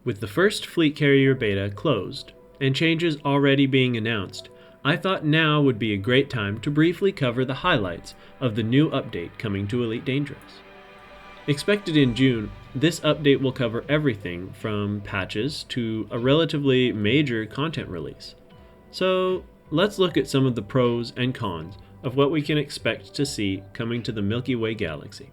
With the first fleet carrier beta closed and changes already being announced, I thought now would be a great time to briefly cover the highlights of the new update coming to Elite Dangerous. Expected in June, this update will cover everything from patches to a relatively major content release. So let's look at some of the pros and cons of what we can expect to see coming to the Milky Way galaxy.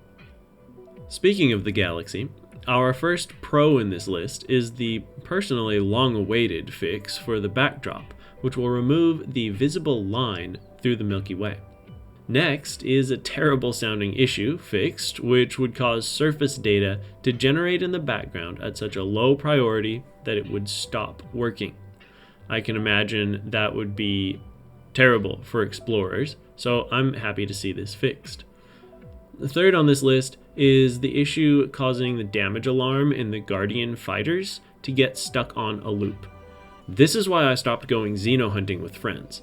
Speaking of the galaxy, our first pro in this list is the personally long-awaited fix for the backdrop, which will remove the visible line through the Milky Way. Next is a terrible sounding issue fixed, which would cause surface data to generate in the background at such a low priority that it would stop working. I can imagine that would be terrible for explorers, so I'm happy to see this fixed. The third on this list is the issue causing the damage alarm in the Guardian fighters to get stuck on a loop. This is why I stopped going Xeno hunting with friends.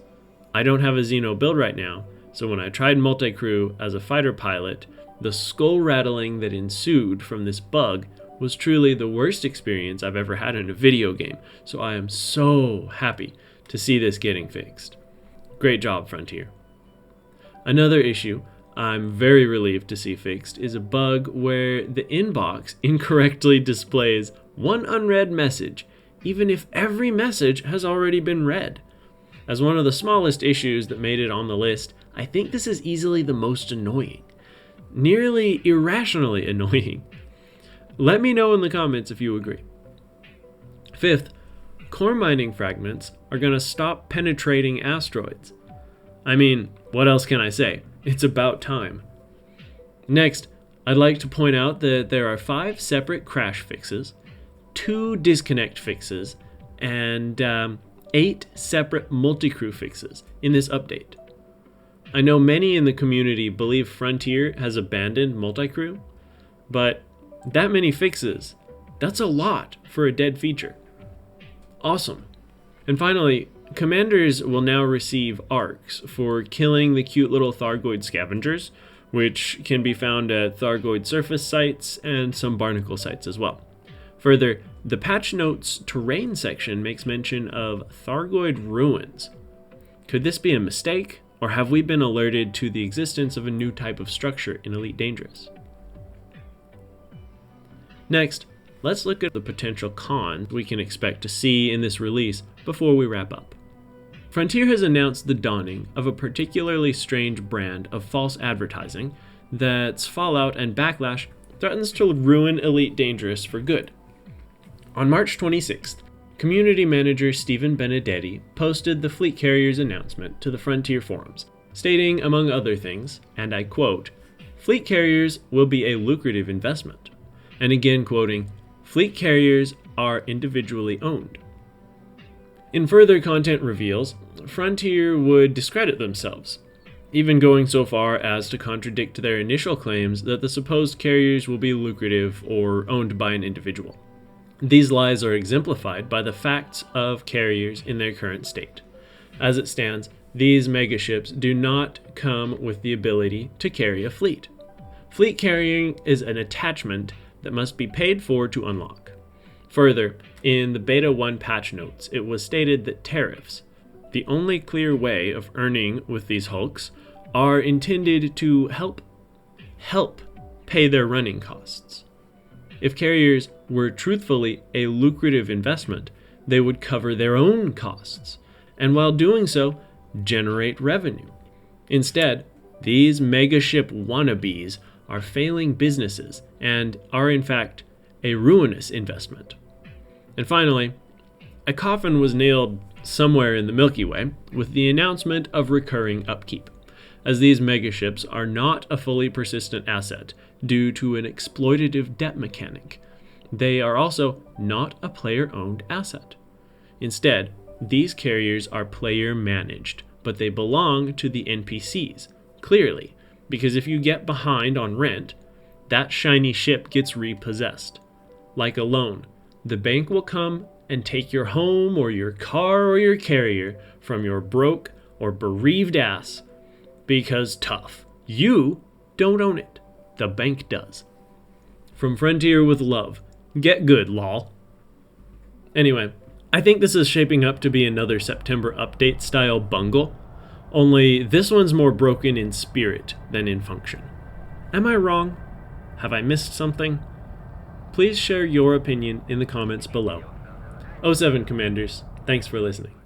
I don't have a Xeno build right now, so when I tried multi-crew as a fighter pilot, the skull rattling that ensued from this bug was truly the worst experience I've ever had in a video game, so I am so happy to see this getting fixed. Great job, Frontier. Another issue I'm very relieved to see fixed is a bug where the inbox incorrectly displays one unread message, even if every message has already been read. As one of the smallest issues that made it on the list, I think this is easily the most annoying. Nearly irrationally annoying. Let me know in the comments if you agree. Fifth, core mining fragments are going to stop penetrating asteroids. I mean, what else can I say? It's about time. Next, I'd like to point out that there are 5 separate crash fixes, 2 disconnect fixes, and 8 separate multi-crew fixes in this update. I know many in the community believe Frontier has abandoned multi-crew, but that many fixes, that's a lot for a dead feature. Awesome. And finally, commanders will now receive arcs for killing the cute little Thargoid scavengers, which can be found at Thargoid surface sites and some barnacle sites as well. Further, the patch notes terrain section makes mention of Thargoid ruins. Could this be a mistake, or have we been alerted to the existence of a new type of structure in Elite Dangerous? Next, let's look at the potential cons we can expect to see in this release before we wrap up. Frontier has announced the dawning of a particularly strange brand of false advertising that's fallout and backlash threatens to ruin Elite Dangerous for good. On March 26th, community manager Stephen Benedetti posted the fleet carrier's announcement to the Frontier forums, stating, among other things, and I quote, "Fleet carriers will be a lucrative investment." And again quoting, "Fleet carriers are individually owned." In further content reveals, Frontier would discredit themselves, even going so far as to contradict their initial claims that the supposed carriers will be lucrative or owned by an individual. These lies are exemplified by the facts of carriers in their current state. As it stands, these megaships do not come with the ability to carry a fleet. Fleet carrying is an attachment that must be paid for to unlock. Further, in the Beta 1 patch notes, it was stated that tariffs, the only clear way of earning with these hulks, are intended to help pay their running costs. If carriers were truthfully a lucrative investment, they would cover their own costs, and while doing so, generate revenue. Instead, these megaship wannabes are failing businesses and are in fact a ruinous investment. And finally, a coffin was nailed somewhere in the Milky Way with the announcement of recurring upkeep, as these megaships are not a fully persistent asset due to an exploitative debt mechanic. They are also not a player-owned asset. Instead, these carriers are player-managed, but they belong to the NPCs, clearly, because if you get behind on rent, that shiny ship gets repossessed. Like a loan, the bank will come and take your home or your car or your carrier from your broke or bereaved ass because tough. You don't own it. The bank does. From Frontier with love, get good, lol. Anyway, I think this is shaping up to be another September update style bungle, only this one's more broken in spirit than in function. Am I wrong? Have I missed something? Please share your opinion in the comments below. 07 Commanders, thanks for listening.